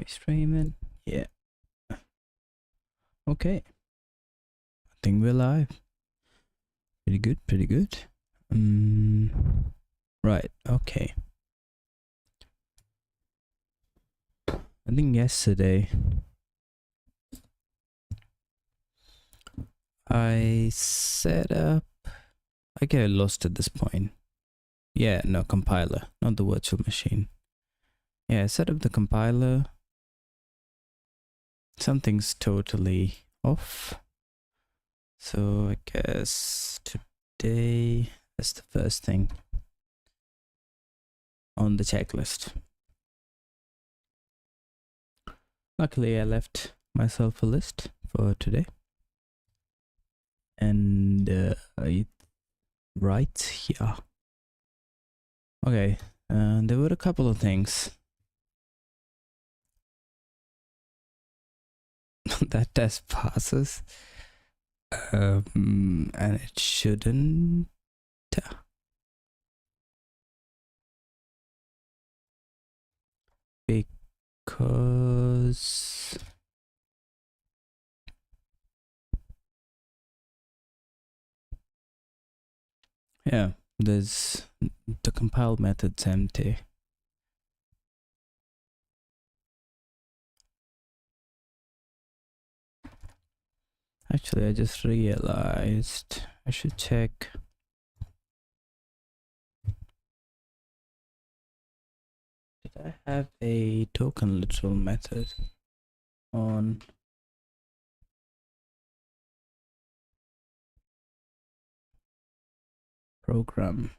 We streaming? Yeah. Okay. I think we're live. Pretty good, pretty good. Right, okay. I think yesterday I set up, I get lost at this point. Yeah, no, compiler, not the virtual machine. Yeah, I set up the compiler. Something's totally off. So I guess today that's the first thing on the checklist. Luckily, I left myself a list for today. And right here. Okay, there were a couple of things. That test passes. And it shouldn't. Because yeah, there's the compile method's empty. Actually, I just realized I should check. Did I have a token literal method on? Program.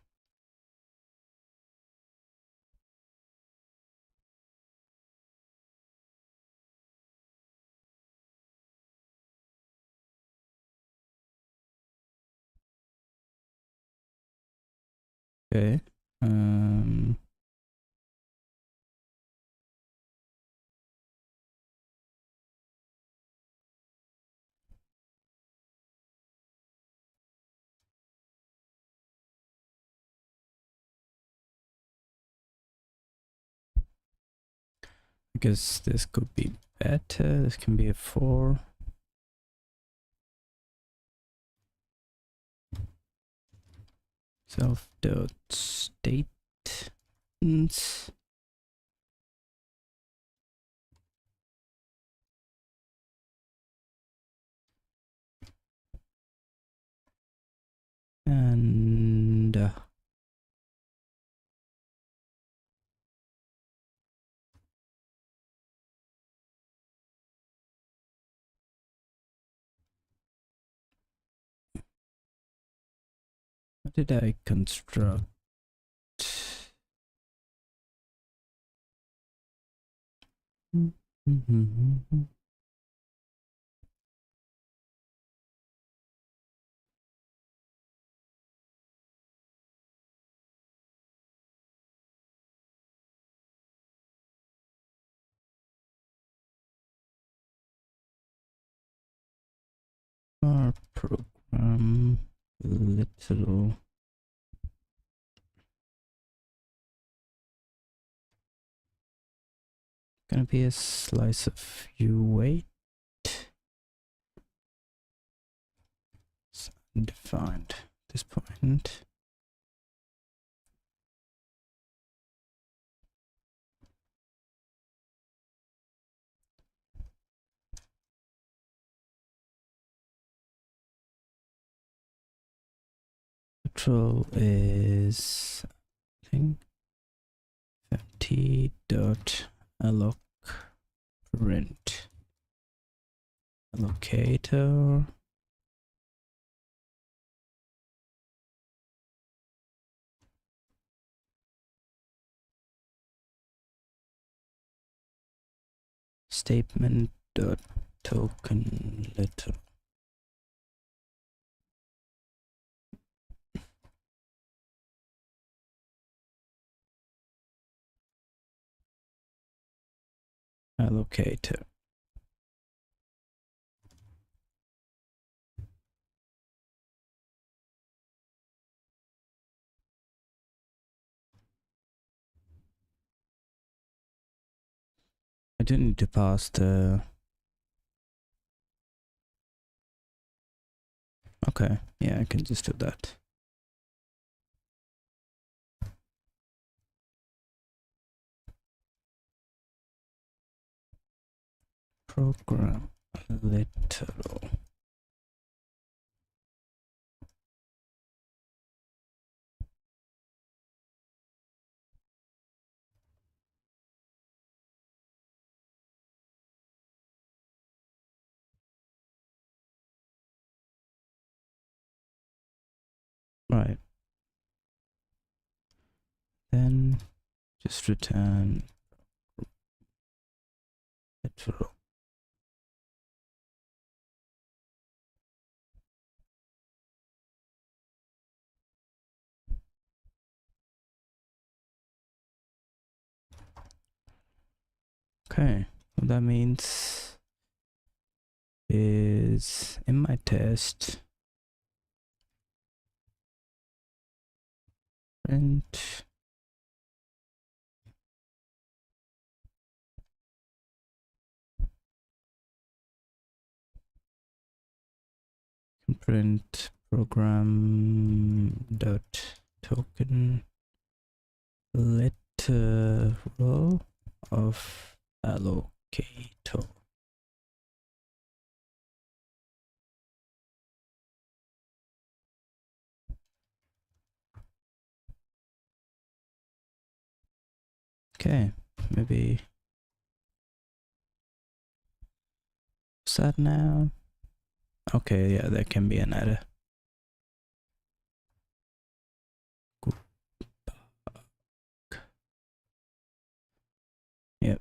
Okay. Because this could be better. This can be a 4. Self dot statements. And what did I construct? Our program little gonna be a slice of U8. It's undefined at this point. Control is thing empty dot alloc print allocator statement dot token literal. Allocator. I do need to pass the... Okay, yeah, I can just do that. Program literal. Right. Then just return literal. Okay, what that means is in my test, print program dot token literal of allocator. Okay, maybe set now. Okay, yeah, that can be an error. Yep.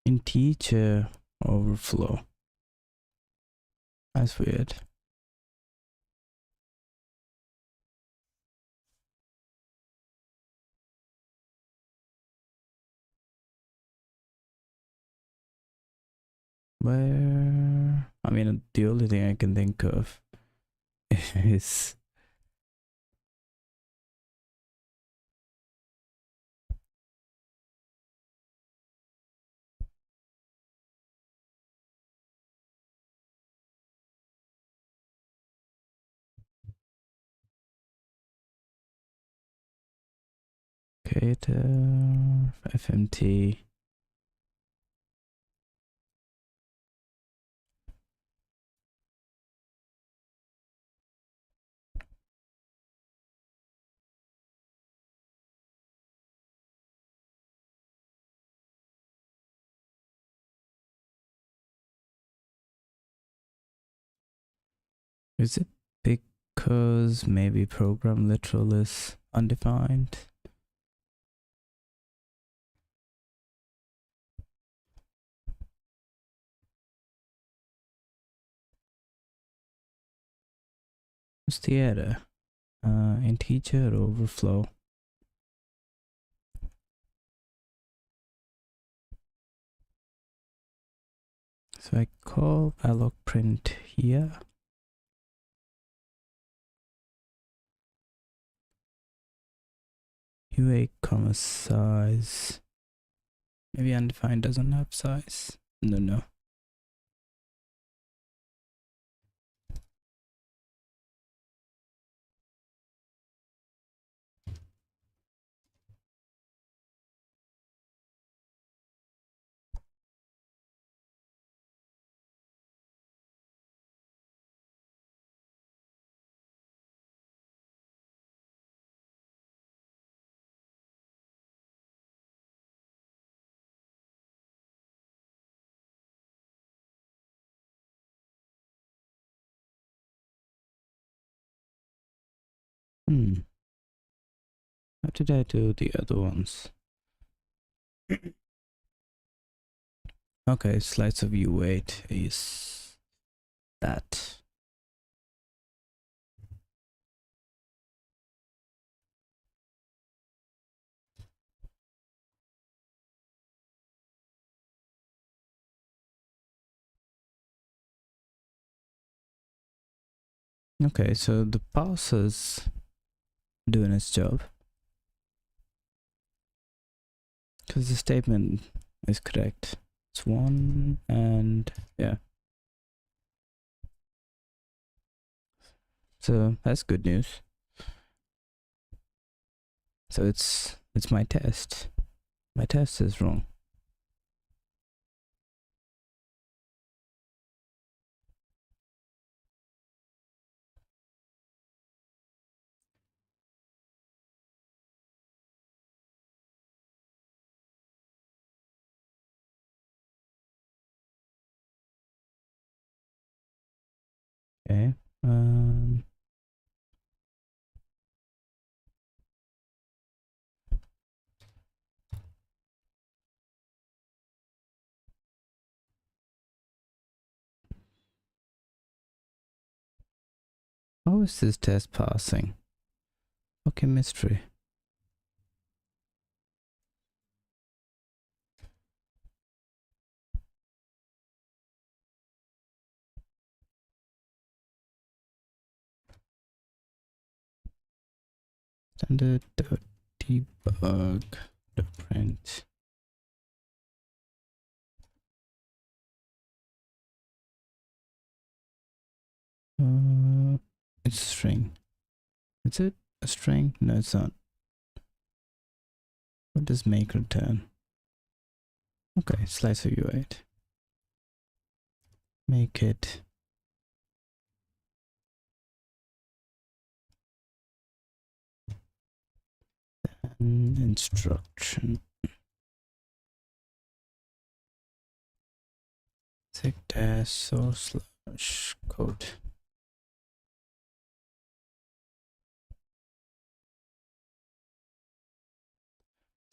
Integer overflow. That's weird. Where, I mean, the only thing I can think of is cater FMT. Is it because maybe program literal is undefined? What's the error? Integer overflow. So I call alloc print here. UA comma size. Maybe undefined doesn't have size. No. How did I do the other ones? Okay, slice of U8 is that. Okay, so the parser's doing its job. Because the statement is correct. It's 1 and yeah. So that's good news. So it's my test. My test is wrong. Okay. How is this test passing? Okay, mystery. Standard debug print. It's string. Is it a string? No, it's not. What does make return? Okay, slicer U8. Make it an instruction. Sec dash source slash code.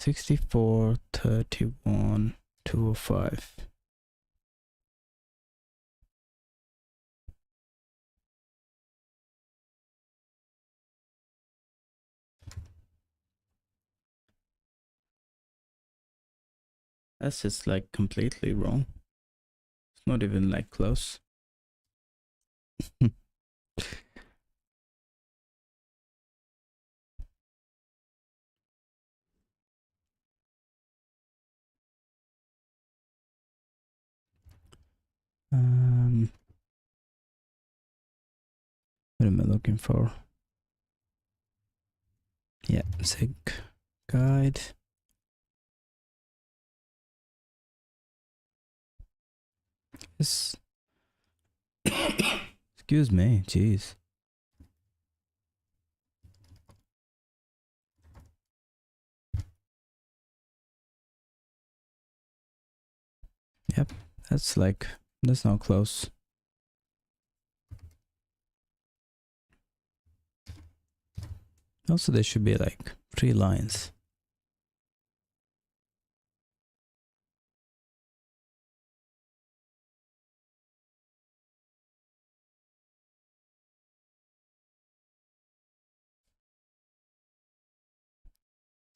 $64 $31 $205. That's just like completely wrong. It's not even like close. What am I looking for? Yeah, sig guide. This. Excuse me, jeez. Yep, that's not close. Also, there should be like 3 lines.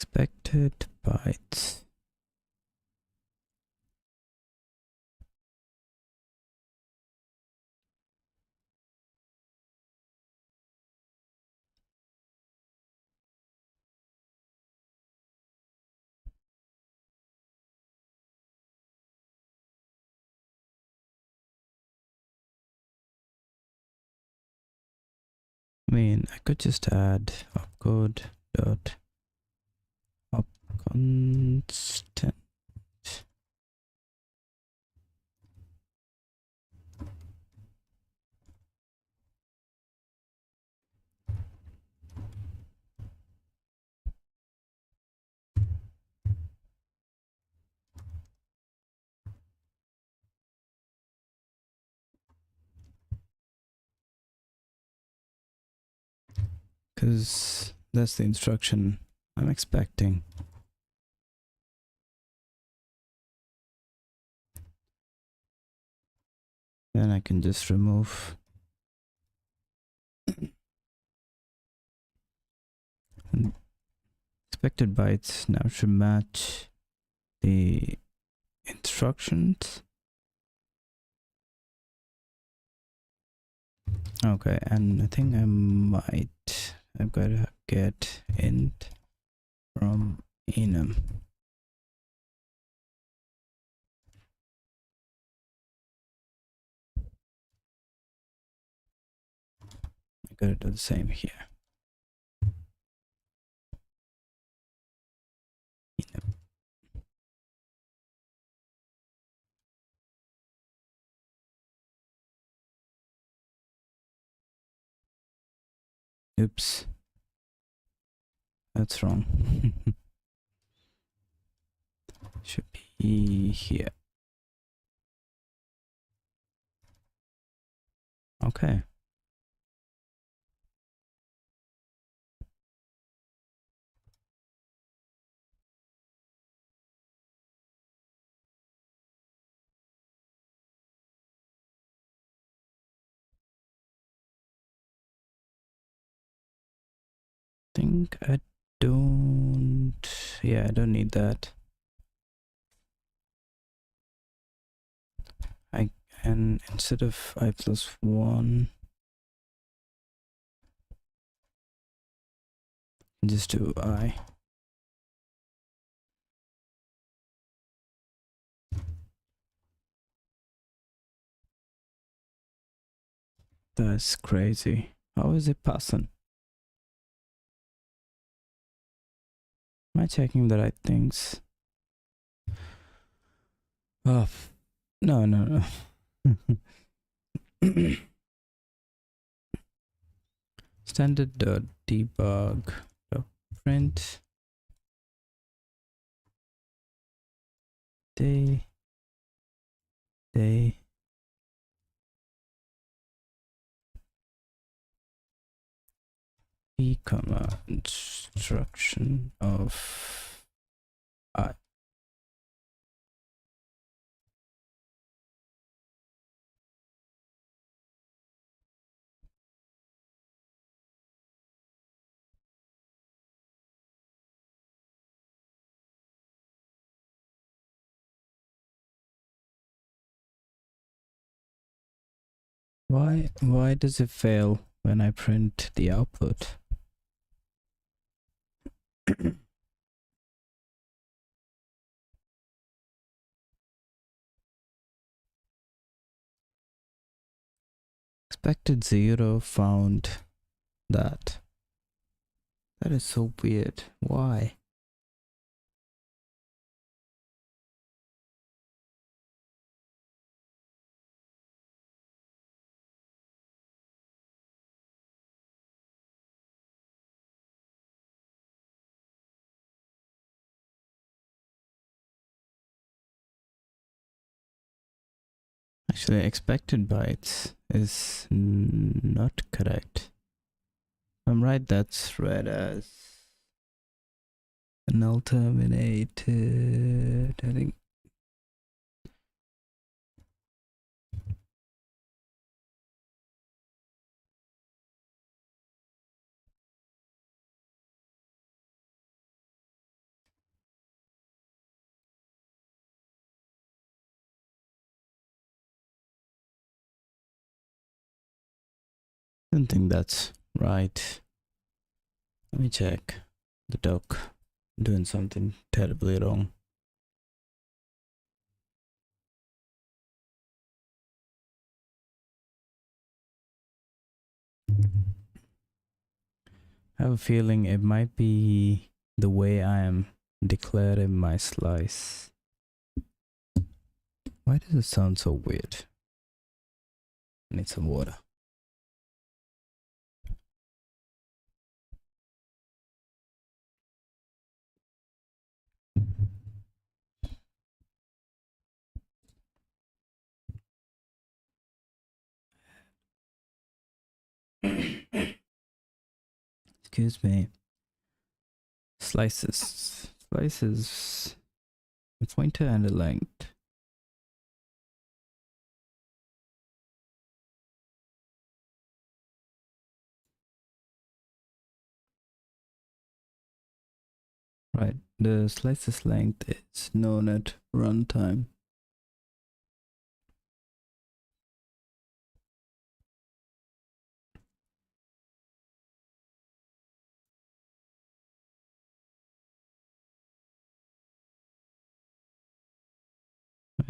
Expected bytes. I mean, I could just add opcode dot op constant. Because that's the instruction I'm expecting. Then I can just remove and expected bytes now should match the instructions. Okay, and I think I've got to get int from enum. I gotta do the same here. Enum. Oops, that's wrong. Should be here. Okay. Think I don't. Yeah, I don't need that. And instead of I plus 1, just do I. That's crazy. How is it passing? Am I checking the right things? Oh, no, no, no. Standard debug print day p comma instruction of I. Why does it fail when I print the output? Expected 0 found that. That is so weird. Why? Actually, expected bytes is not correct. I'm right, that's read as null terminated. I think. I don't think that's right. Let me check the doc. I'm doing something terribly wrong. I have a feeling it might be the way I am declaring my slice. Why does it sound so weird? I need some water. Excuse me. Slices. Slices. A pointer and a length. Right. The slices length is known at runtime.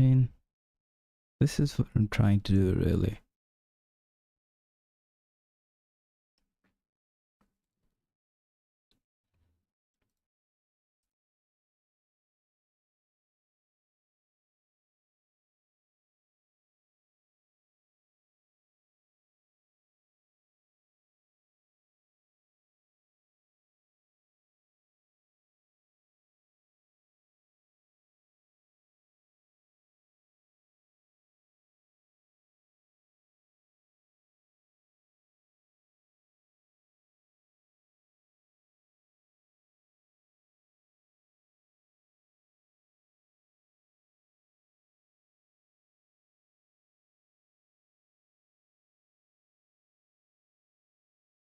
mean, this is what I'm trying to do, really.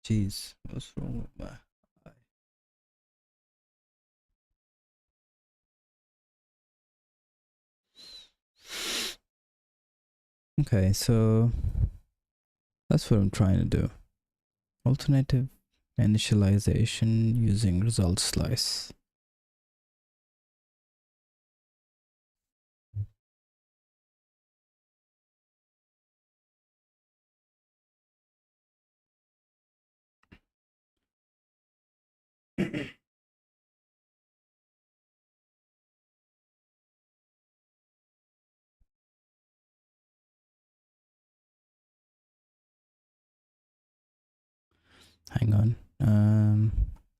Jeez, what's wrong with my eye? Okay, so that's what I'm trying to do. Alternative initialization using result slice. Hang on.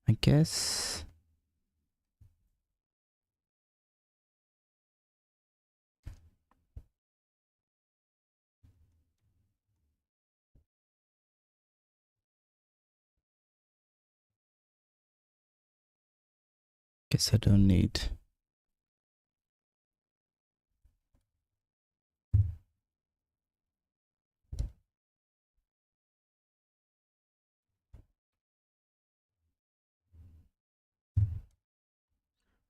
I guess I don't need.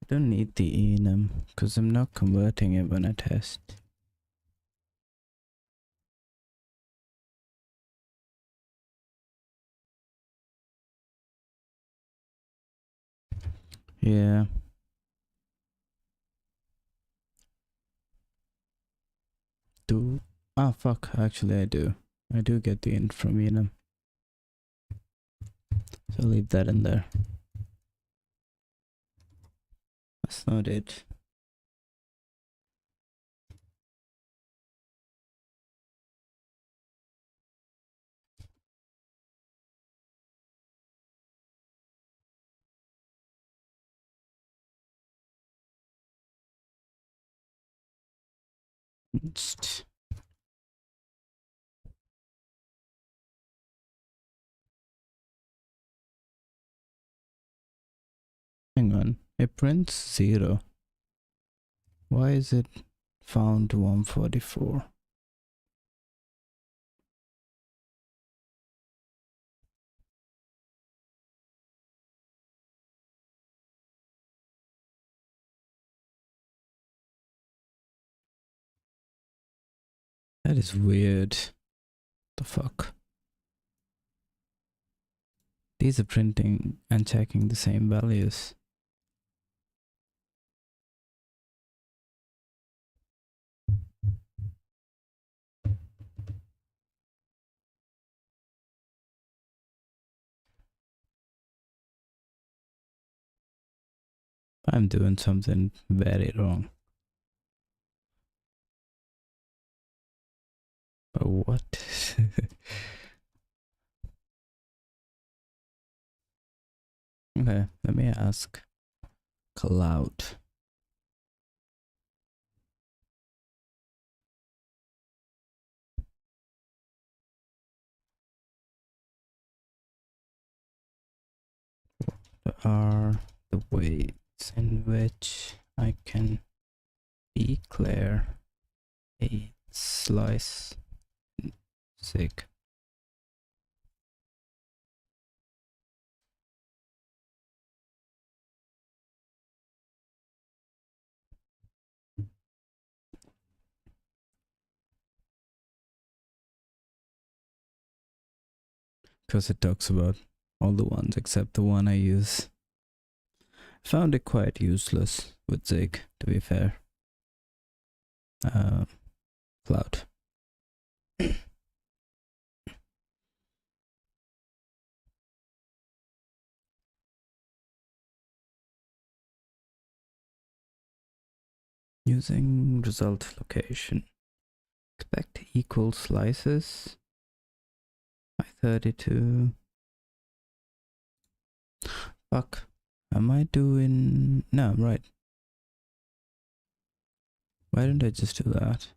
I don't need the enum because I'm not converting it when I test. Yeah. Fuck, actually I do. I do get the int from enum. So I'll leave that in there. That's not it. Just hang on. It prints 0. Why is it found 144? That is weird. The fuck? These are printing and checking the same values. I'm doing something very wrong. But what? Okay, let me ask Cloud. What are the ways in which I can declare a slice sig? Because it talks about all the ones except the one I use. Found it quite useless with Zig, to be fair. cloud. Using result location. Expect equal slices. 32. Fuck. Am I doing... No, I'm right. Why didn't I just do that?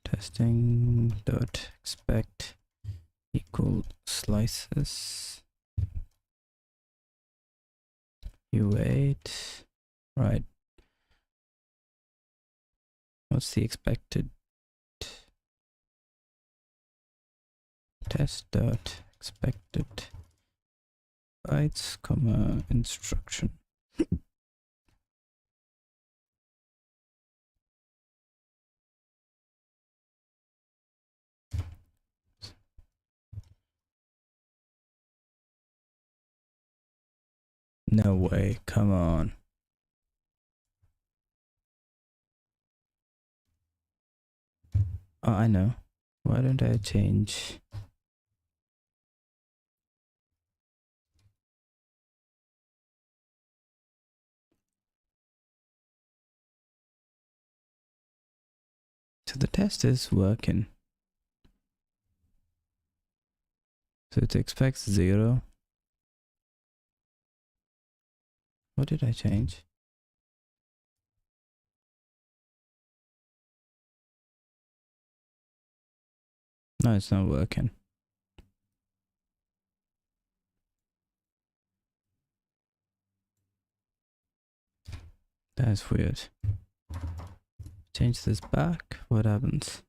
Testing dot expect equal slices. U8. Right. What's the expected? Test dot expected bytes, comma, instruction. No way, come on. Oh, I know. Why don't I change? So the test is working. So it expects 0. What did I change? No, it's not working. That's weird. Change this back. What happens?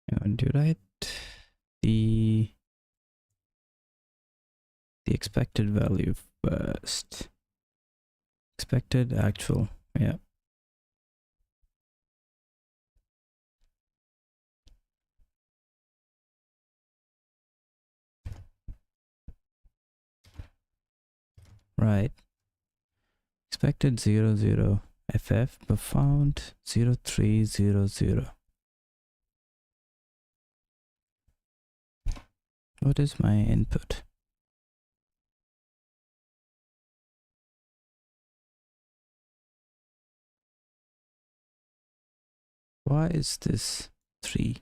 I want to write the expected value first. Expected actual. Yeah. Right. Expected 00 FF but found 0300. What is my input? Why is this 3?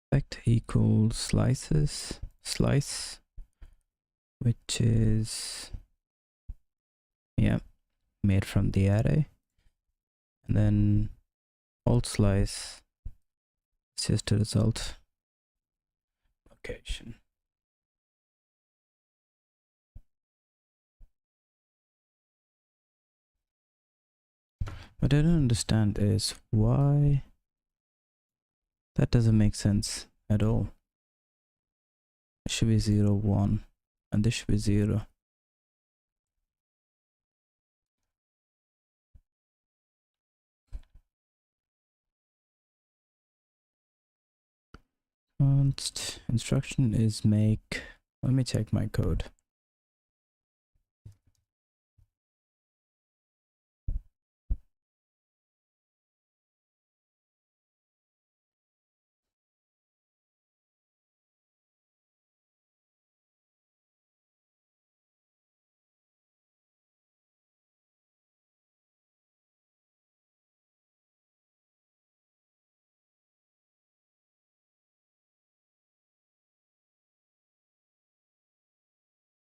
Expect equals slices, slice, which is, yeah, made from the array. And then alt slice, it's just a result location. What I don't understand is why that doesn't make sense at all. It should be 0, 1, and this should be 0. Const instruction is make. Let me check my code.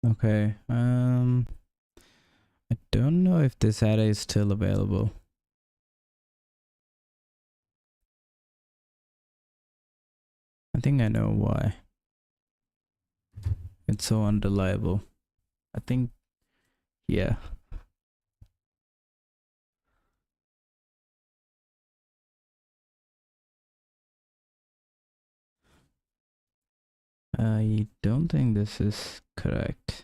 Okay. I don't know if this array is still available. I think I know why. It's so unreliable. I think, yeah. I don't think this is correct.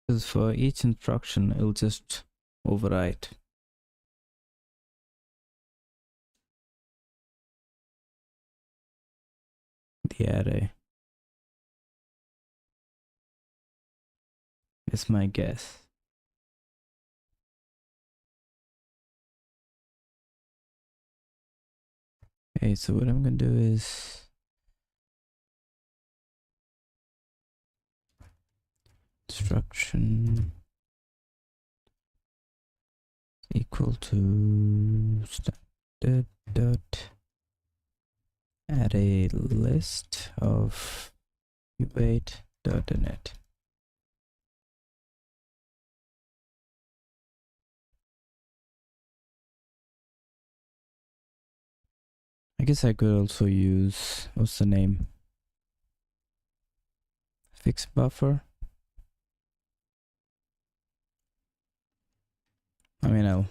Because for each instruction, it'll just overwrite the array. Is my guess. Okay, so what I'm gonna do is instruction equal to standard dot array list of u8 dot init. I guess I could also use, what's the name? Fix buffer. I mean, I'll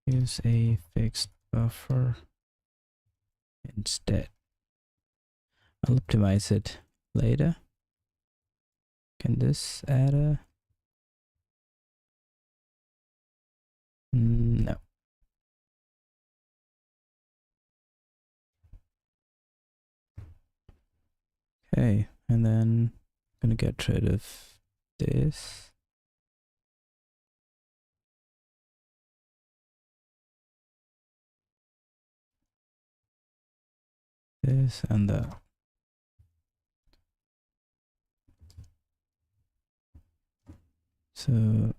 use a fixed buffer instead. I'll optimize it later. Can this add a? No. Okay, and then I'm gonna get rid of this. This and that. So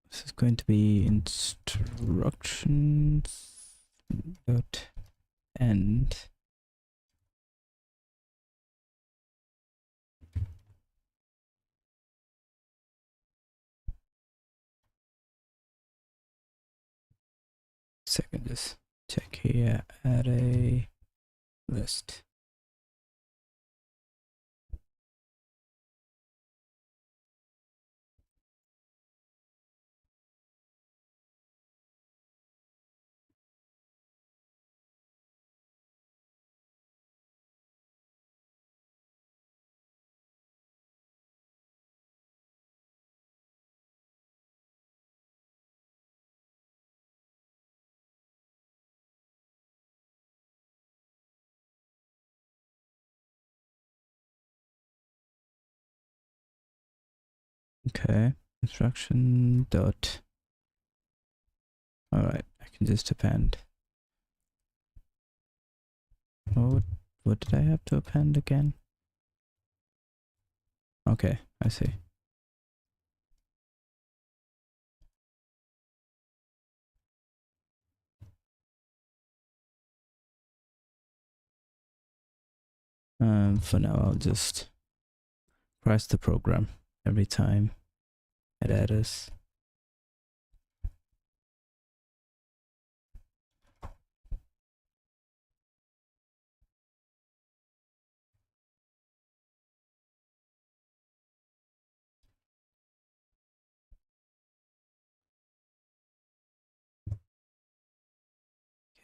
this is going to be instructions dot end. Second, just check here, array list. Okay, instruction dot. All right, I can just append. Oh, what did I have to append again? Okay, I see. For now, I'll just press the program every time it errors.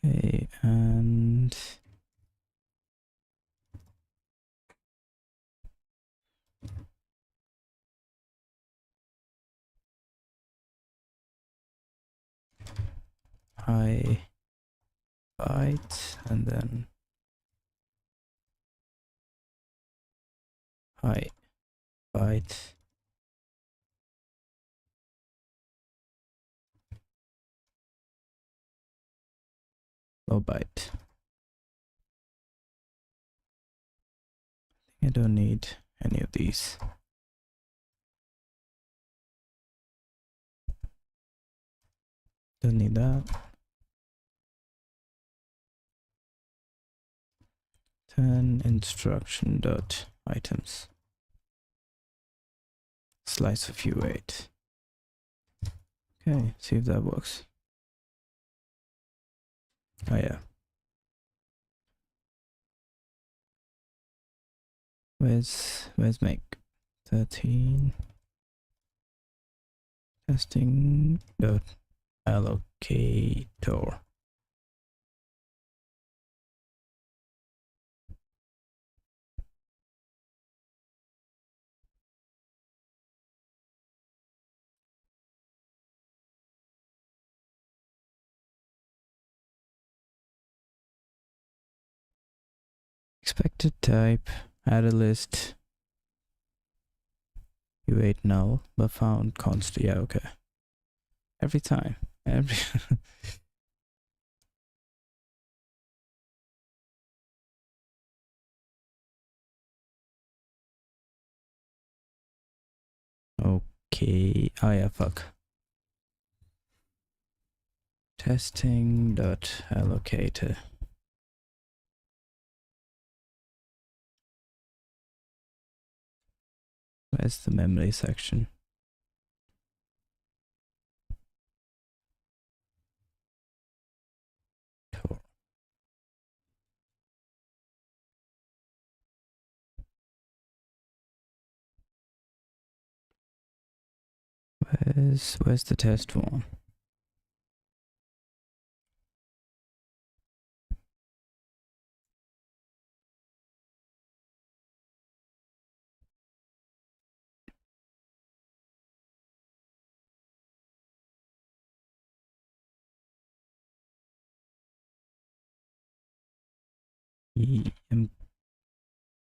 Okay, and I byte and then I byte low byte. I don't need any of these. Don't need that. 10 instruction dot items. Slice of U8. Okay, see if that works. Oh yeah. Where's make? 13 testing dot allocator. Expected type, add a list, U8 null, but found constant. Yeah, okay. Every time. Okay. Oh yeah, fuck. Testing dot allocator. Where's the memory section? Where's the test one? I'm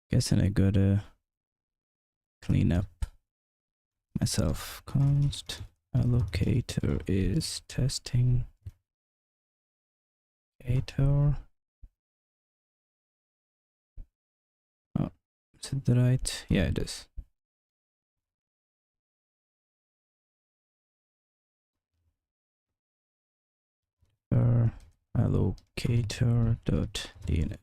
guessing I gotta clean up myself. Const allocator is testing allocator. Oh, is it the right? Yeah, it is. Allocator dot dnet.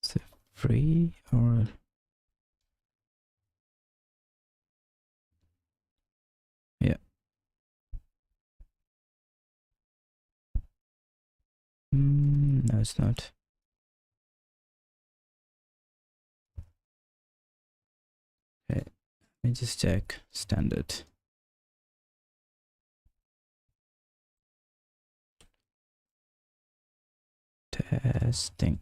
Is it free or yeah? No, it's not. Okay, let me just check standard. Testing.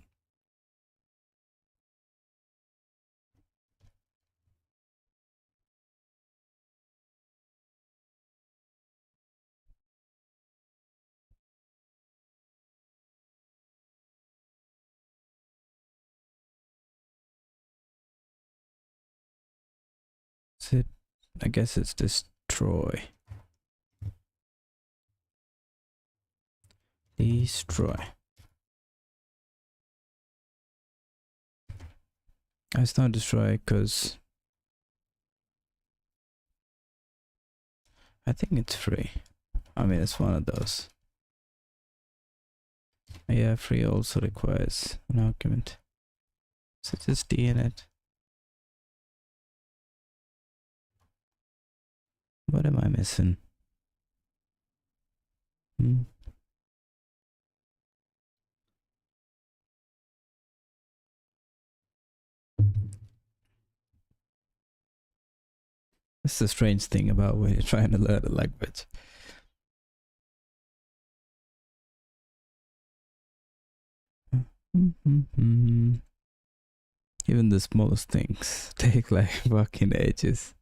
Is it? I guess it's destroy. Destroy. It's not destroy because I think it's free. I mean, it's one of those. Yeah, free also requires an argument. So just dnet. What am I missing? That's the strange thing about when you're trying to learn a language. Even the smallest things take like fucking ages.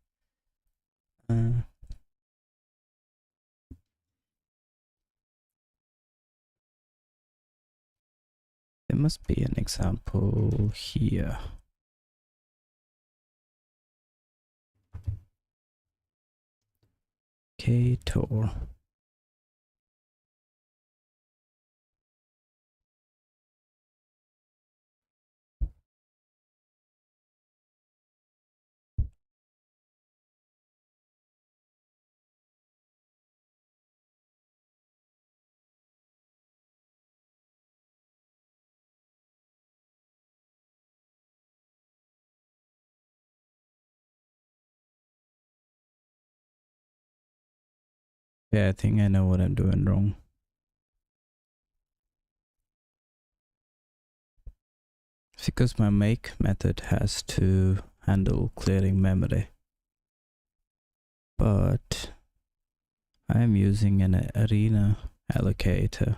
There must be an example here. Ktor. Yeah, I think I know what I'm doing wrong. Because my make method has to handle clearing memory. But I'm using an arena allocator.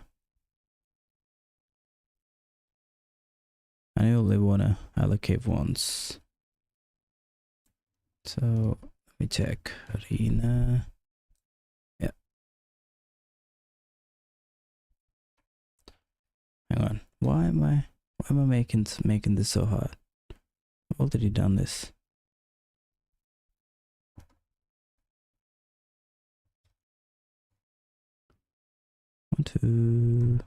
I only want to allocate once. So let me check arena. Yeah. Hang on. Why am I making this so hard? I've already done this. One, two.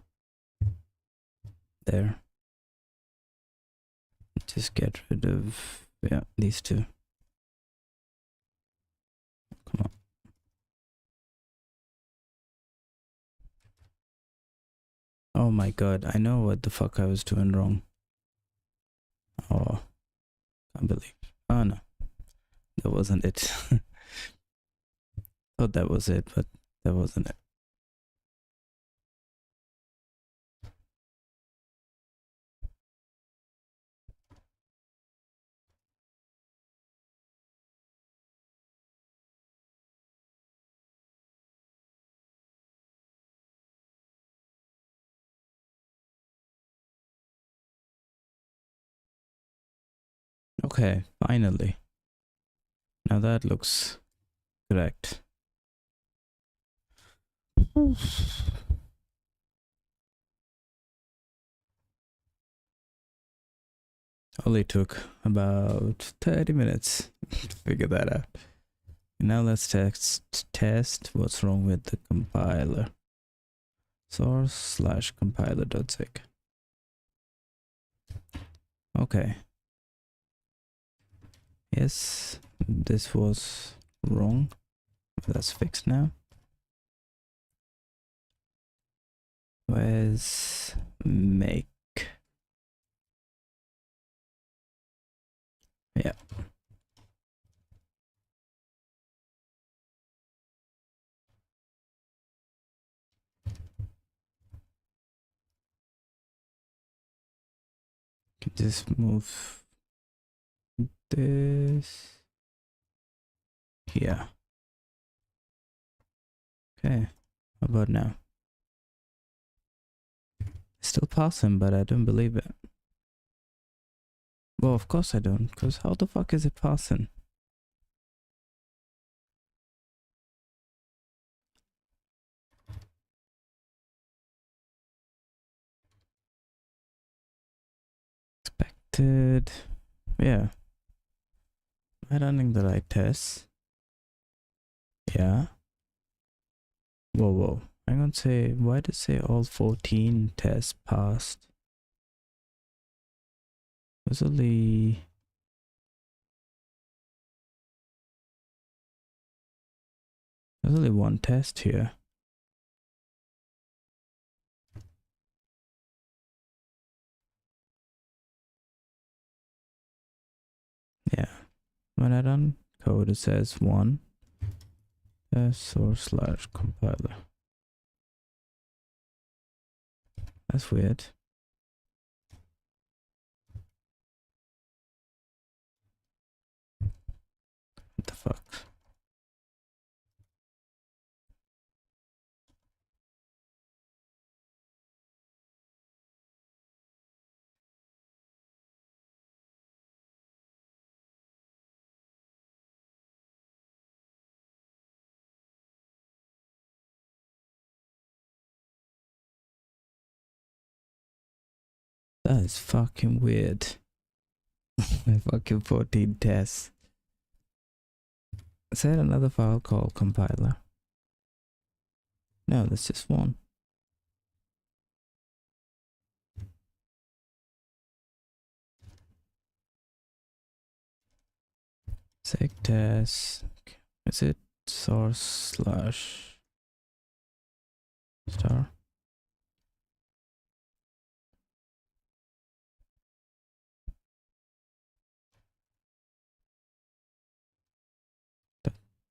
There. Just get rid of these two. Come on. Oh my god, I know what the fuck I was doing wrong. Oh, can't believe. Oh no, that wasn't it. Thought that was it, but that wasn't it. Okay, finally. Now that looks correct. Only took about 30 minutes to figure that out. Now let's test what's wrong with the compiler. Source/compiler.zig. Okay. Yes, this was wrong. That's fixed now. Where's make? Yeah. Can just move this here. Okay. How about now? Still passing, but I don't believe it. Well, of course I don't, because how the fuck is it passing? Expected. Yeah. Am I running the right tests? Yeah. Whoa, whoa. I'm gonna say, why did it say all 14 tests passed? There's only one test here. Yeah. When I run code, it says 1 source/compiler. That's weird. What the fuck? That is fucking weird. My fucking 14 tests. Is there another file called compiler? No, that's just one. Seg test. Is it source slash star?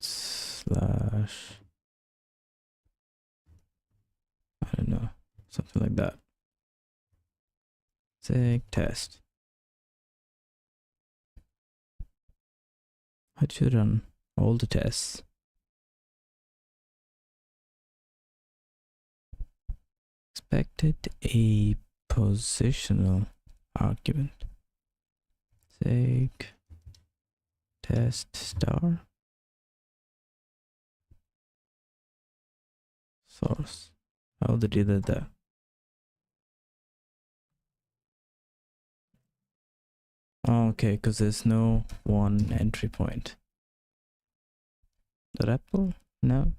Slash, I don't know, something like that. Seg test. I should run all the tests. Expected a positional argument. Seg test star source. How did you do that? Okay, because there's no one entry point. The REPL? No?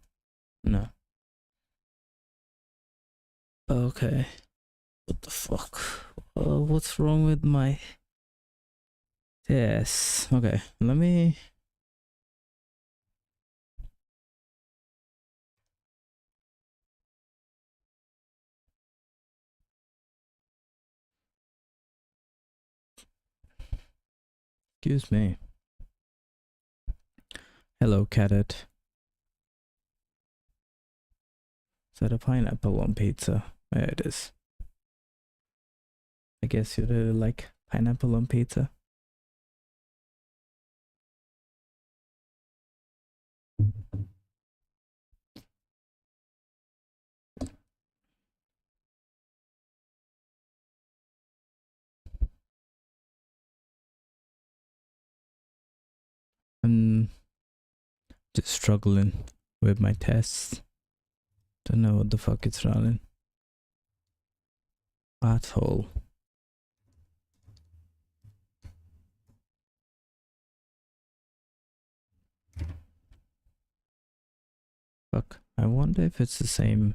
No. Okay. What the fuck? What's wrong with my... Yes. Okay, let me... Excuse me. Hello, cadet. Is that a pineapple on pizza? There it is. I guess you really like pineapple on pizza. I'm just struggling with my tests. Don't know what the fuck it's running. Pathhole. Fuck. I wonder if it's the same.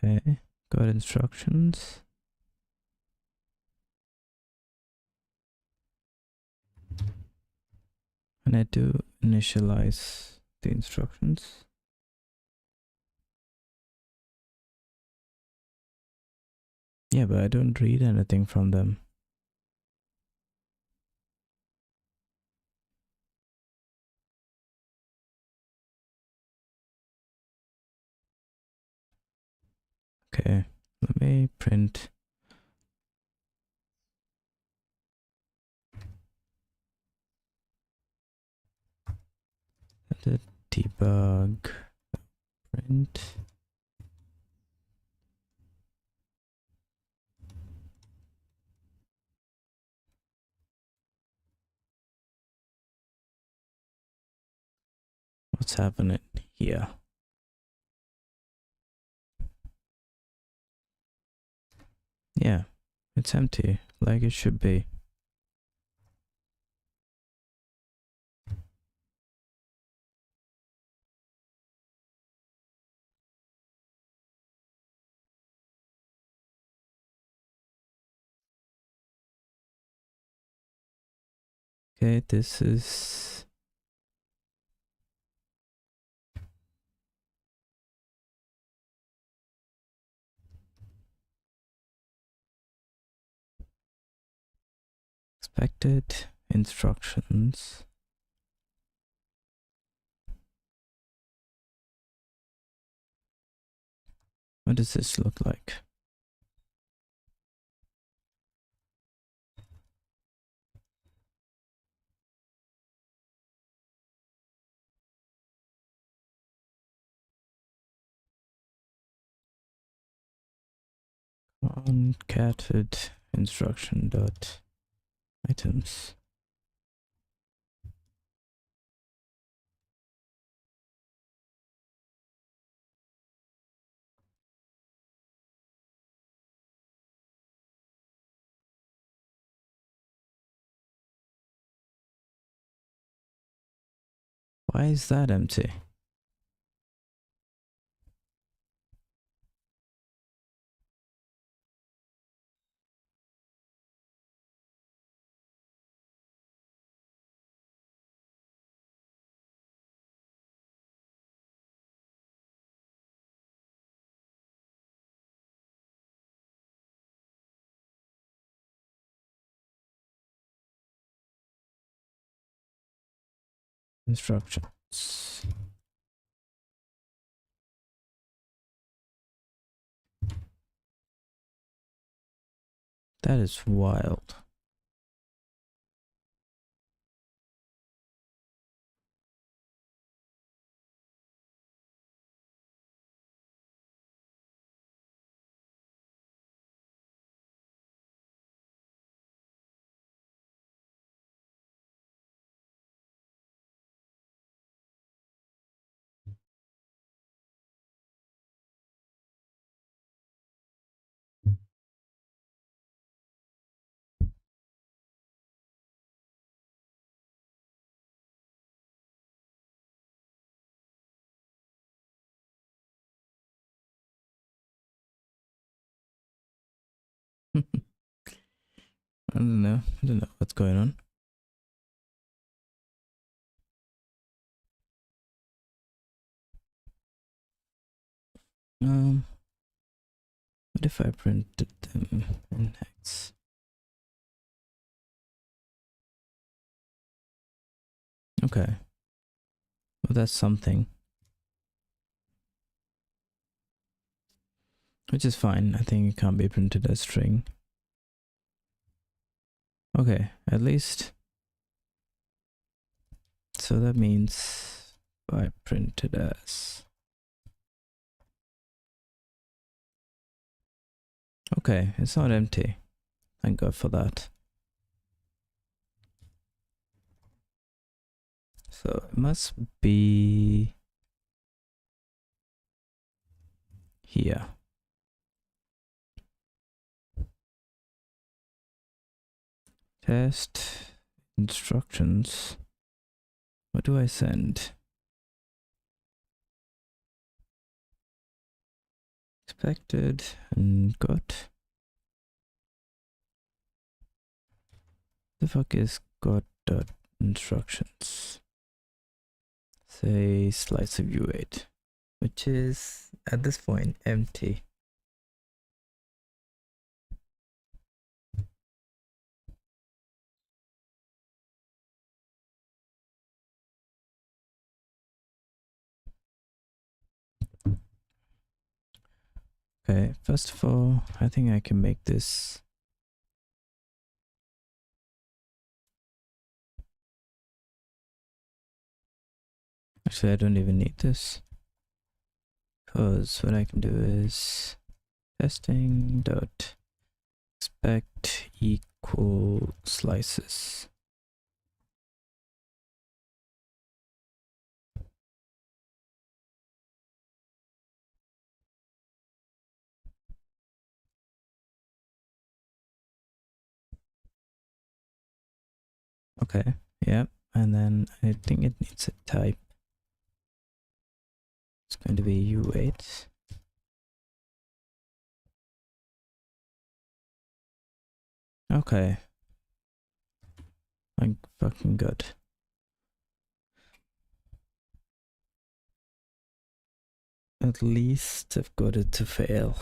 Okay. Got instructions. And I do initialize the instructions. Yeah, but I don't read anything from them. Okay, let me print. The debug print. What's happening here? Yeah, it's empty, like it should be. Okay, this is... expected instructions. What does this look like? uncatted instruction dot items. Why is that empty? Instructions. That is wild. I don't know. I don't know what's going on. What if I printed them in hex? Okay. Well, that's something. Which is fine. I think it can't be printed as string. Okay, at least. So that means if I print it as. Okay, it's not empty. Thank God for that. So it must be here. Test instructions. What do I send? Expected and got. The fuck is got dot instructions? Say slice of U8, which is at this point empty. Okay, first of all, I think I can make this. Actually, I don't even need this. Because what I can do is testing dot expect equal slices. Okay, yeah, and then I think it needs a type. It's going to be U8. Okay. I'm fucking good. At least I've got it to fail.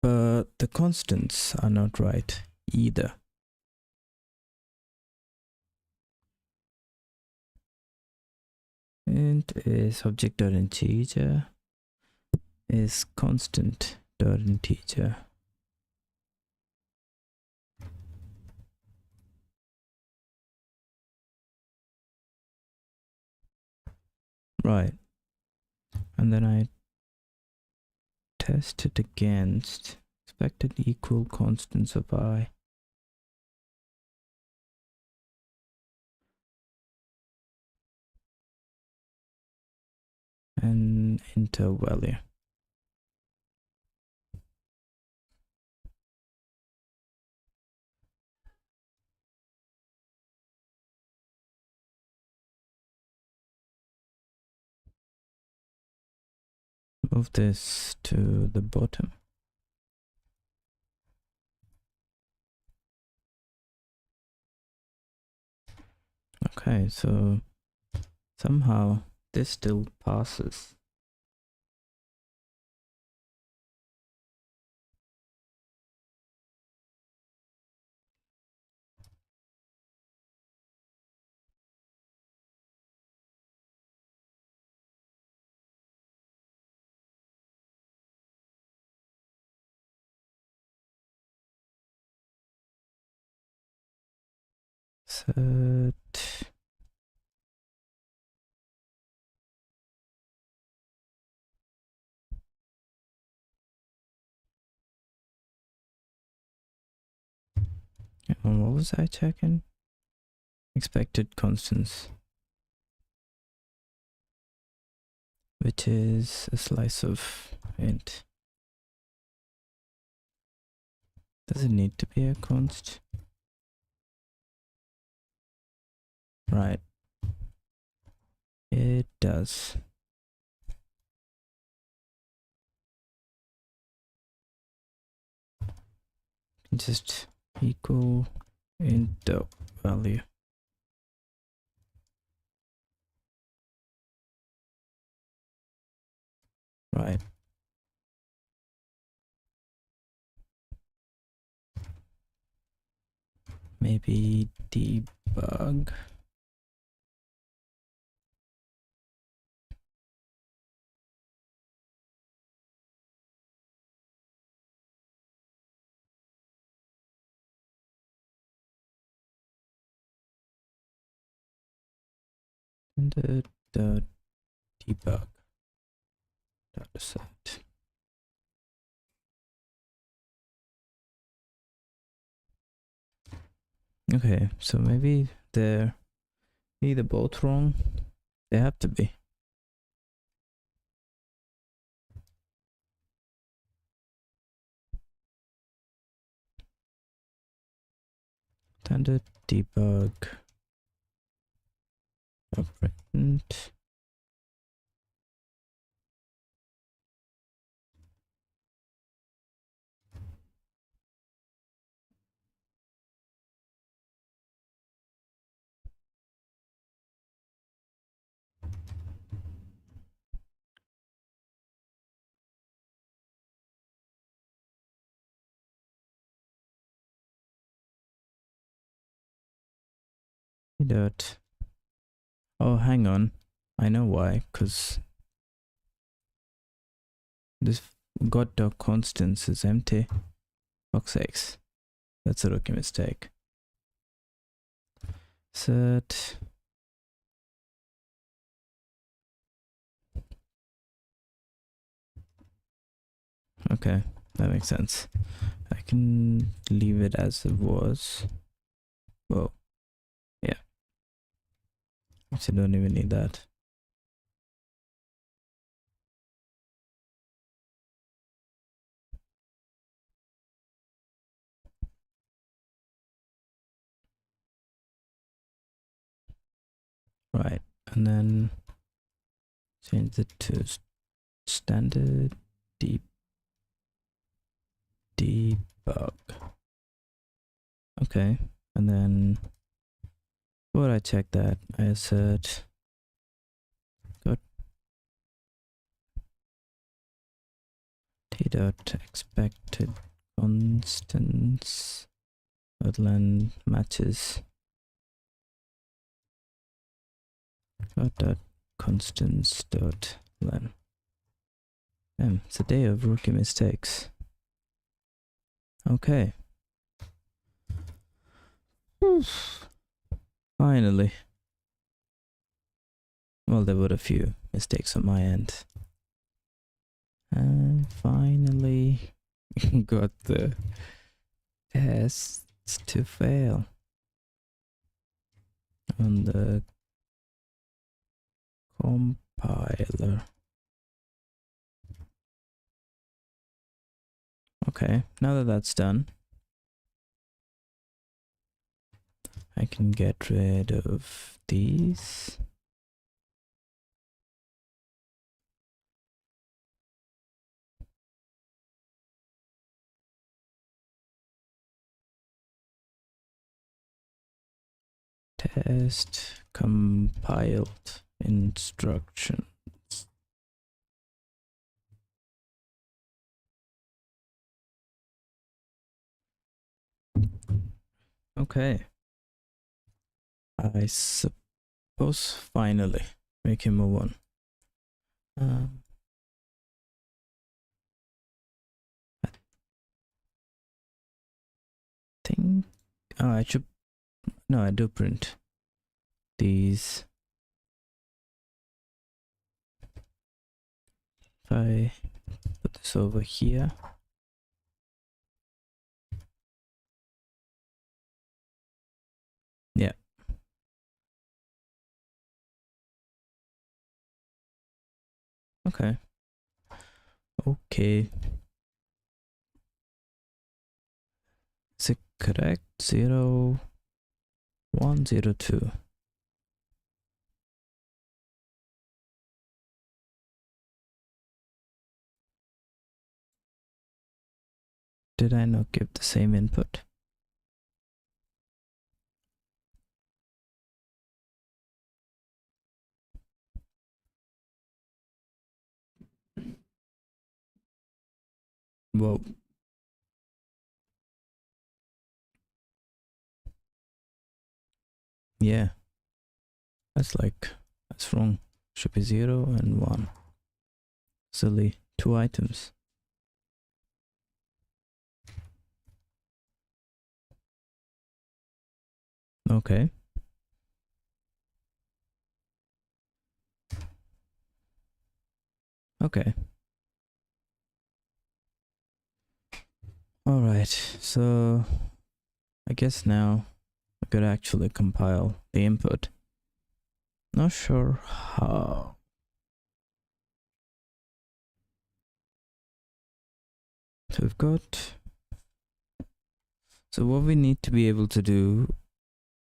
But the constants are not right either. Int is object.integer is constant.integer. Right. And then I test it against expected equal constants of I. And enter value. Move this to the bottom. Okay, so somehow this still passes. Set and what was I checking? Expected constants, which is a slice of int. Does it need to be a const? Right. It does. Just equal int value. Right. Maybe debug. And the debug dataset. Okay, so maybe they're either both wrong. They have to be. Standard debug print. Dot. Oh, hang on. I know why, because this got.constants is empty. Fuck's sakes. That's a rookie mistake. Set. Okay, that makes sense. I can leave it as it was. Whoa. Yeah. Actually, don't even need that. Right, and then change it to standard debug. Okay, and then before I check that, I assert got t dot expected constants len matches dot constants dot len. It's a day of rookie mistakes. Okay. Finally. Well, there were a few mistakes on my end. And finally got the tests to fail on the compiler. Okay, now that that's done, I can get rid of these. Test compiled instructions. Okay. I suppose finally make him a 1. I think I should, no, I do print these. If I put this over here, yeah. Okay. Okay. Is it correct? 0, 1, 0, 2. Did I not give the same input? Whoa. Yeah. That's wrong. Should be 0 and 1. Silly. 2 items. Okay. Okay. Alright, so I guess now I could actually compile the input. Not sure how. So we've got, so what we need to be able to do,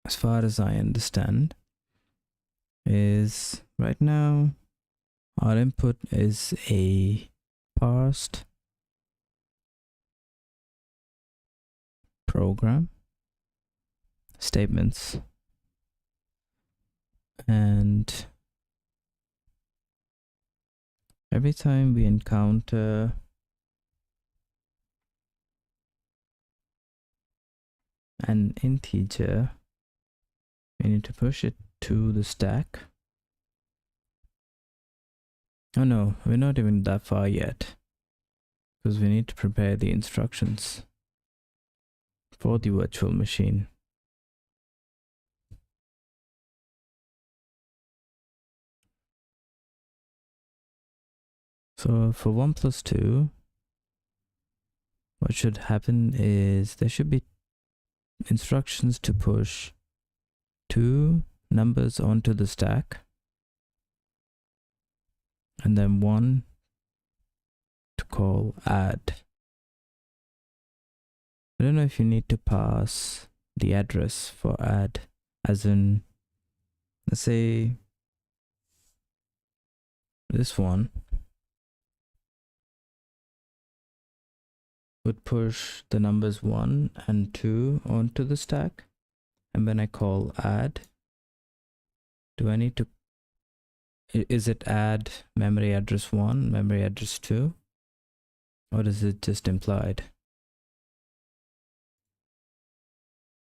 as far as I understand, is right now our input is a parsed program statements, and every time we encounter an integer, we need to push it to the stack. Oh no, we're not even that far yet, because we need to prepare the instructions for the virtual machine. So for 1 plus 2, what should happen is there should be instructions to push 2 numbers onto the stack, and then 1 to call add. I don't know if you need to pass the address for add, as in, let's say this one would push the numbers 1 and 2 onto the stack, and when I call add, do I need to, is it add memory address 1, memory address 2, or is it just implied?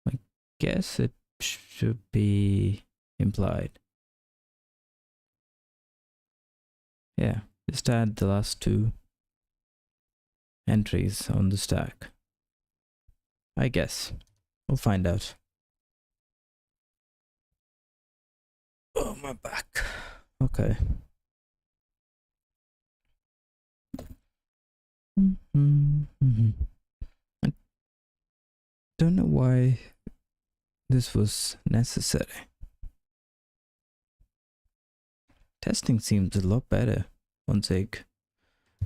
I guess it should be implied. Yeah, just add the last 2 entries on the stack. I guess. We'll find out. Oh, my back. Okay. I don't know why this was necessary. Testing seems a lot better on Zig.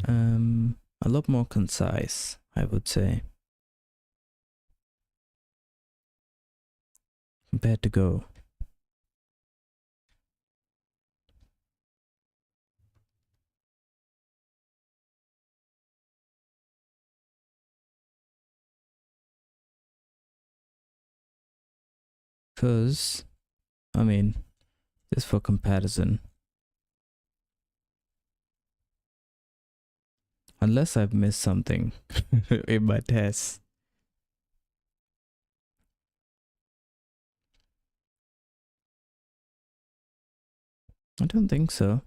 A lot more concise, I would say, compared to Go. Because, I mean, just for comparison, unless I've missed something in my tests. I don't think so.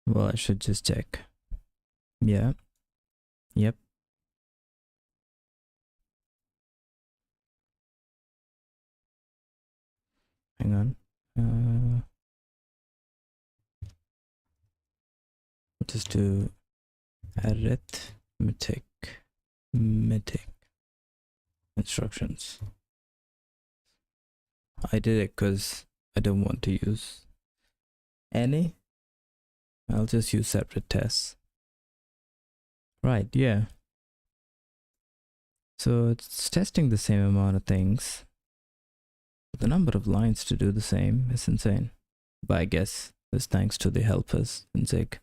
Well, I should just check. Yeah. Yep. Hang on. Just do arithmetic instructions. I did it because I don't want to use any. I'll just use separate tests. Right, yeah. So it's testing the same amount of things. But the number of lines to do the same is insane. But I guess it's thanks to the helpers in Zig.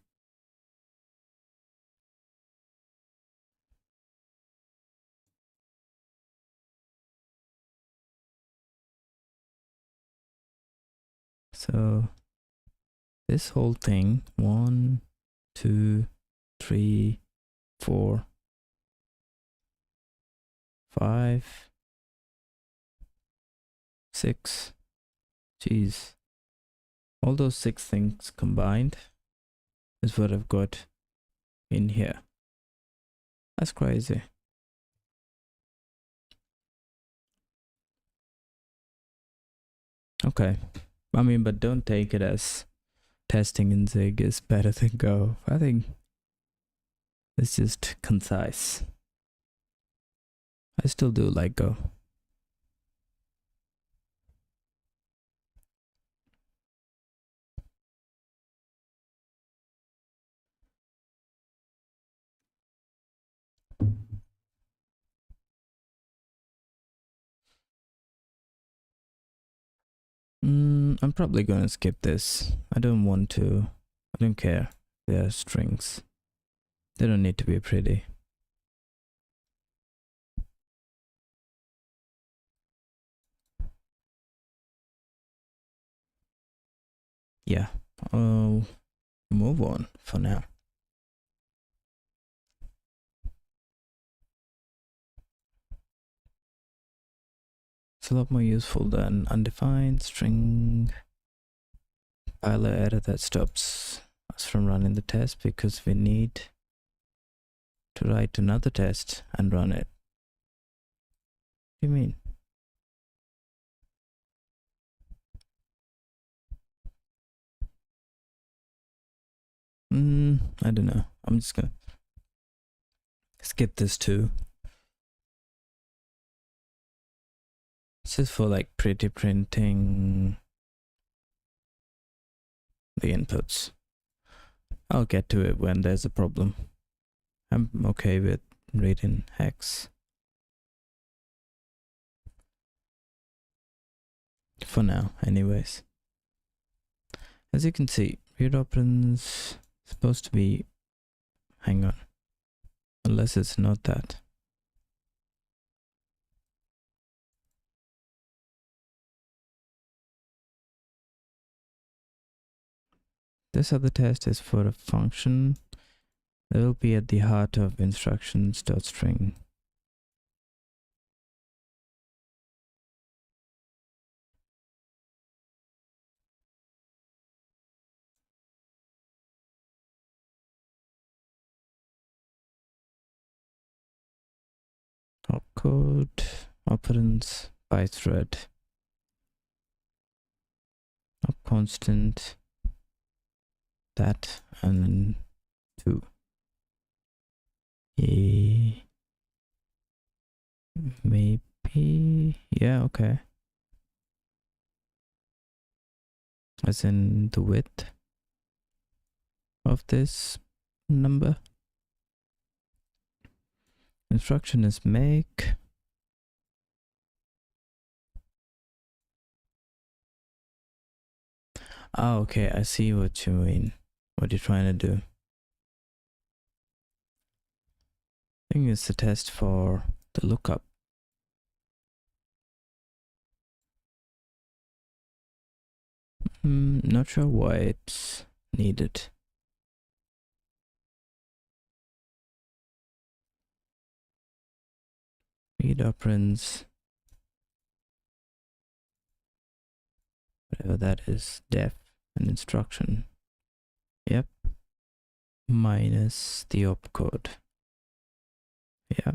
So this whole thing, 1, 2, 3, 4, 5, 6. Jeez. All those 6 things combined is what I've got in here. That's crazy. Okay. I mean, but don't take it as testing in Zig is better than Go. I think it's just concise. I still do like Go. I'm probably gonna skip this. I don't want to. I don't care. They're strings. They don't need to be pretty. Yeah, I'll move on for now. It's a lot more useful than undefined string compiler error that stops us from running the test because we need to write another test and run it. What do you mean? I don't know. I'm just gonna skip this too. This is for like pretty printing the inputs. I'll get to it when there's a problem. I'm okay with reading hex for now anyways. As you can see, read operands supposed to be, hang on, unless it's not that. This other test is for a function that will be at the heart of instructions.string. Opcode, operands, bythread. up constant, that, and then 2. Maybe, yeah, okay. As in the width of this number. Instruction is make. Oh, okay, I see what you mean. What you're trying to do. I think it's a test for the lookup. Not sure why it's needed. Read operands. Whatever that is, def and instruction. Yep. Minus the opcode. Yep.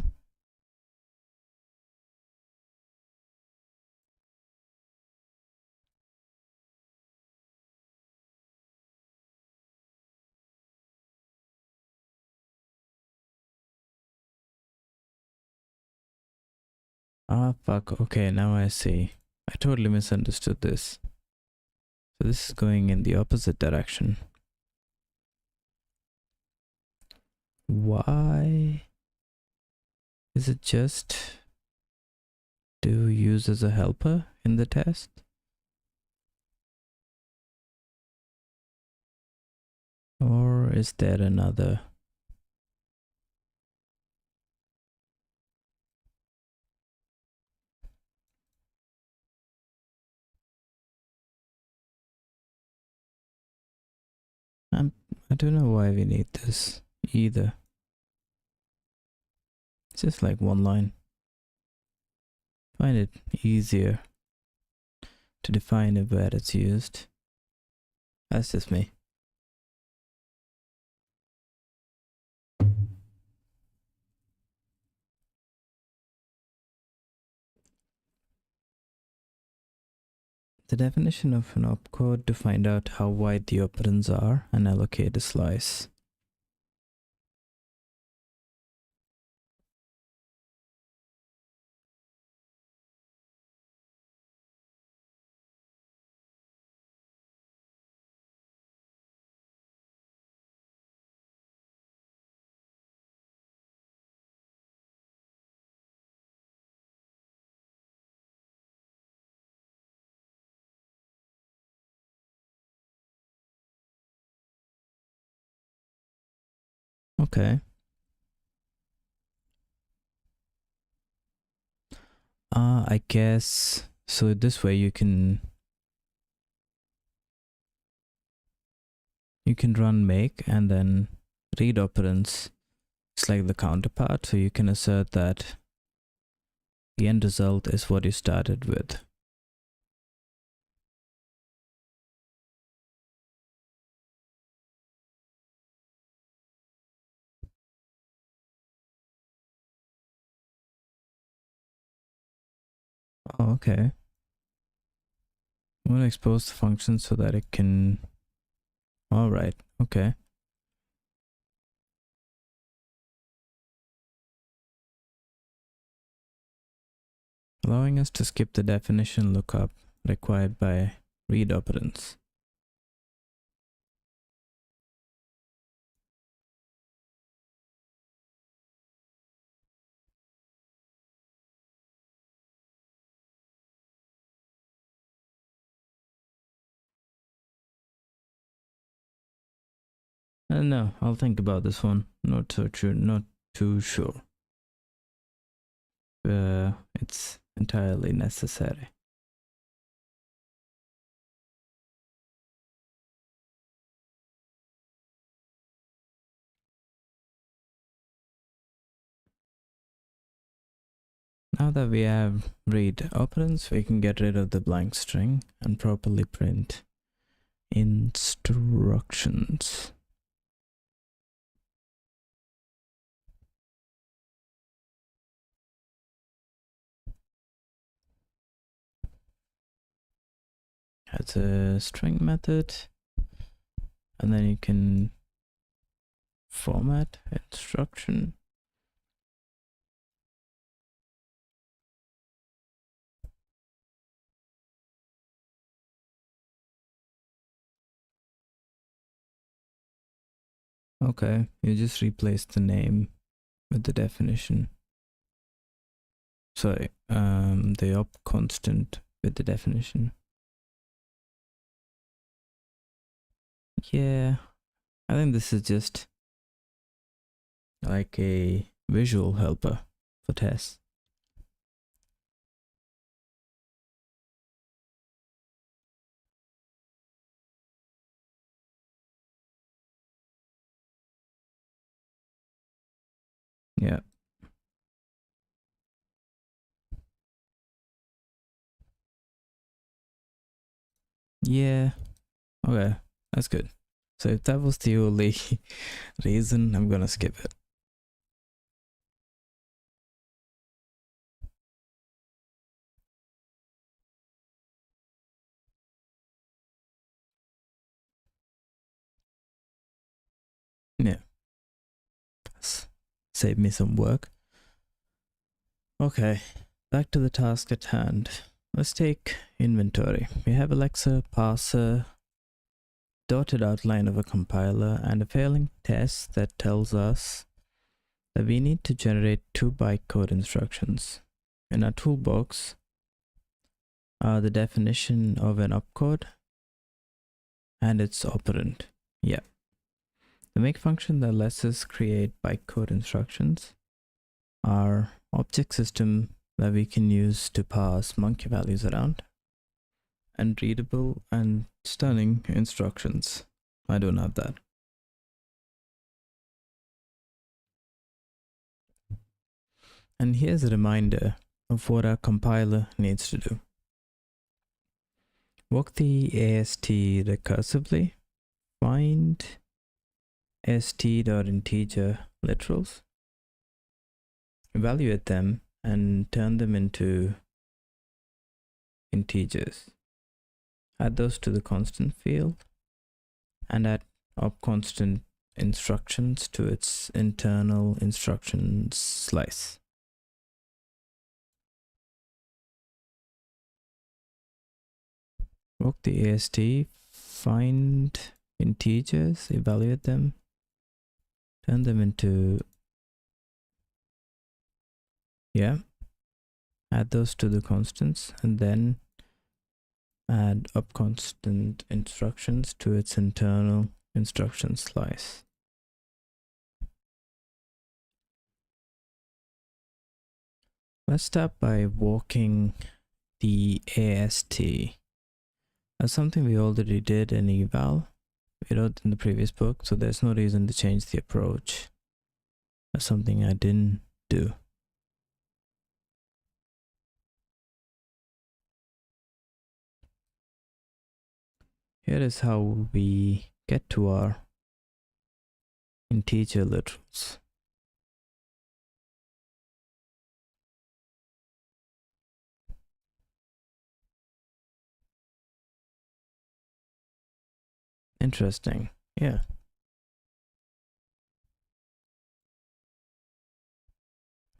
Ah, fuck. Okay, now I see. I totally misunderstood this. So this is going in the opposite direction. Why is it just to use as a helper in the test? Or is there another? I don't know why we need this either. It's just like one line. Find it easier to define it where it's used. That's just me. The definition of an opcode to find out how wide the operands are and allocate a slice. Okay. I guess so. This way you can run make and then read operands. It's like the counterpart, so you can assert that the end result is what you started with. Oh, okay. I'm gonna expose the function so that it can. All right. Okay. Allowing us to skip the definition lookup required by read operands. No, I'll think about this one. Not so sure. Not too sure. It's entirely necessary. Now that we have read operands, we can get rid of the blank string and properly print instructions. as a string method, and then you can format instruction. Okay, you just replace the name with the definition. Sorry, the op constant with the definition. Yeah, I think this is just like a visual helper for tests. Yeah. Yeah. Okay, that's good. So if that was the only reason, I'm gonna skip it. Yeah. Save me some work. Okay, back to the task at hand. Let's take inventory. We have Alexa, parser, dotted outline of a compiler, and a failing test that tells us that we need to generate 2 bytecode instructions. In our toolbox are the definition of an opcode and its operand. Yeah. The make function that lets us create bytecode instructions are object system that we can use to pass monkey values around, and readable and stunning instructions. I don't have that. And here's a reminder of what our compiler needs to do. Work the AST recursively, find st.integer literals, evaluate them, and turn them into integers. Add those to the constant field, and add op constant instructions to its internal instruction slice. Work the AST, find integers, evaluate them, turn them into, yeah, add those to the constants, and then add up constant instructions to its internal instruction slice. Let's start by walking the AST. That's something we already did in eval. We wrote in the previous book, so there's no reason to change the approach. That's something I didn't do. Here is how we get to our integer literals. Interesting. Yeah.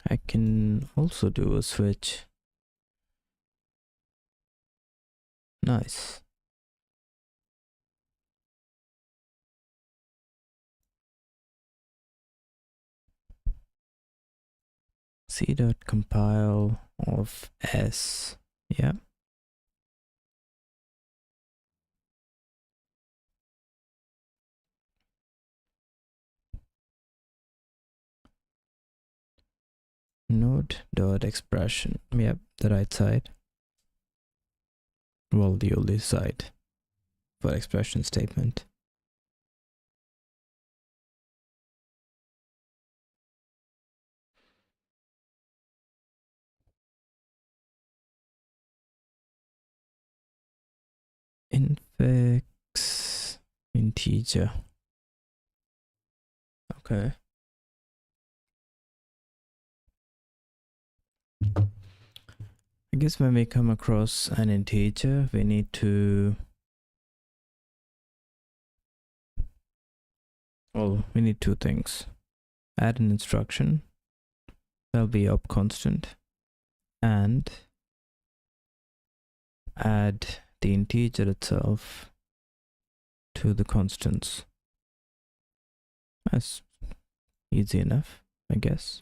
I can also do a switch. Nice. C.compile of S. Yeah. Node.expression. Yep, the right side. Well, the only side for expression statement. Infix integer. Okay. I guess when we come across an integer, we need to well, we need two things. Add an instruction, that'll be up constant, and add the integer itself to the constants. That's easy enough, I guess.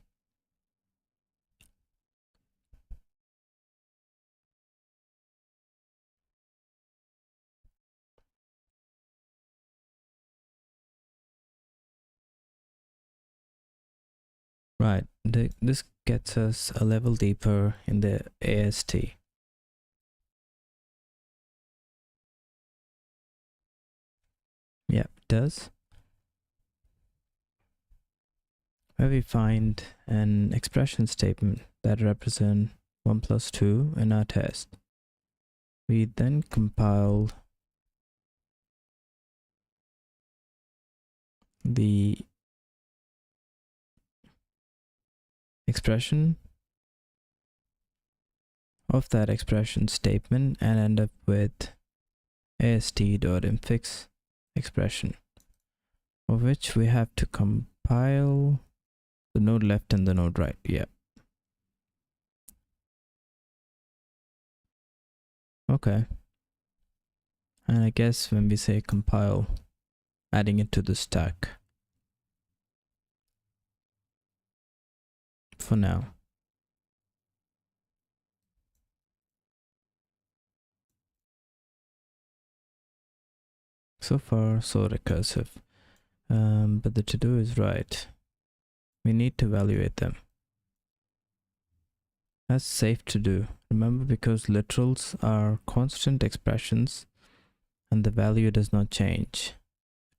Right, this gets us a level deeper in the AST. Yeah, it does. Where we find an expression statement that represents 1 plus 2 in our test. We then compile the expression of that expression statement and end up with ast.infix expression, of which we have to compile the node left and the node right. Yeah. Okay. And I guess when we say compile, adding it to the stack for now. So far, so recursive. But the to-do is right. We need to evaluate them. That's safe to do. Remember, because literals are constant expressions and the value does not change.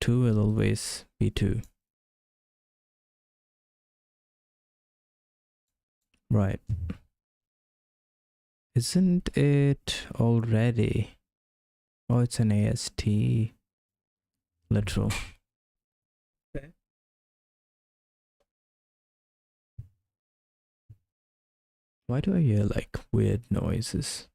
2 will always be 2. Right. Isn't it already? Oh, it's an AST literal. Okay. Why do I hear like weird noises?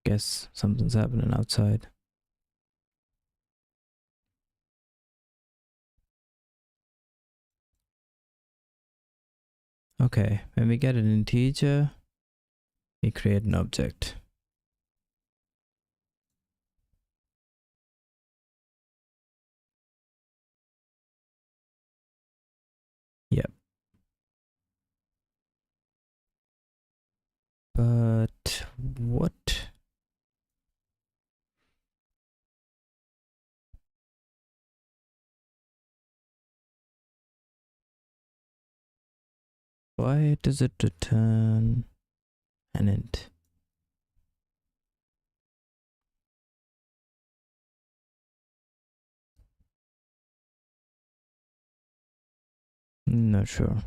Guess something's happening outside. Okay, when we get an integer, we create an object. Yep. But what? Why does it return an int? Not sure.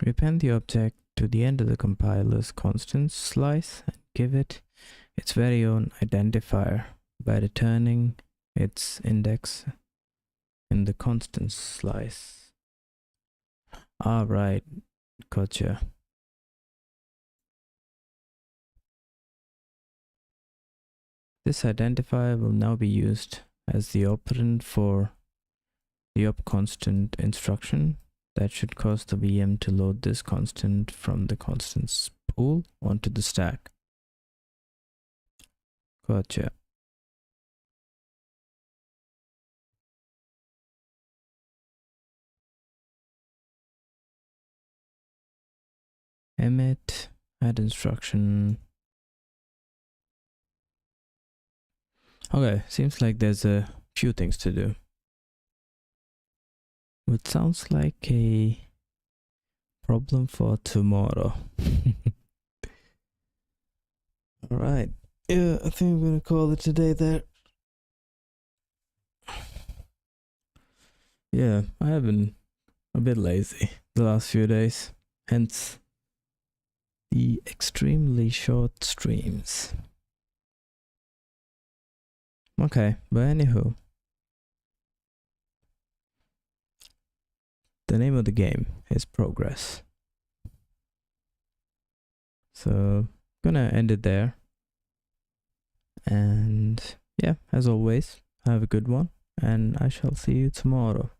We append the object to the end of the compiler's constant slice and give it its very own identifier by returning its index in the constant slice. Ah, right, gotcha. This identifier will now be used as the operand for the up constant instruction. That should cause the VM to load this constant from the constants pool onto the stack. Gotcha. Emit, add instruction. Okay, seems like there's a few things to do. It sounds like a problem for tomorrow. Alright, yeah, I think I'm gonna call it today there. Yeah, I have been a bit lazy the last few days, hence the extremely short streams. Okay, but anywho, the name of the game is progress. So gonna end it there. And yeah, as always, have a good one, and I shall see you tomorrow.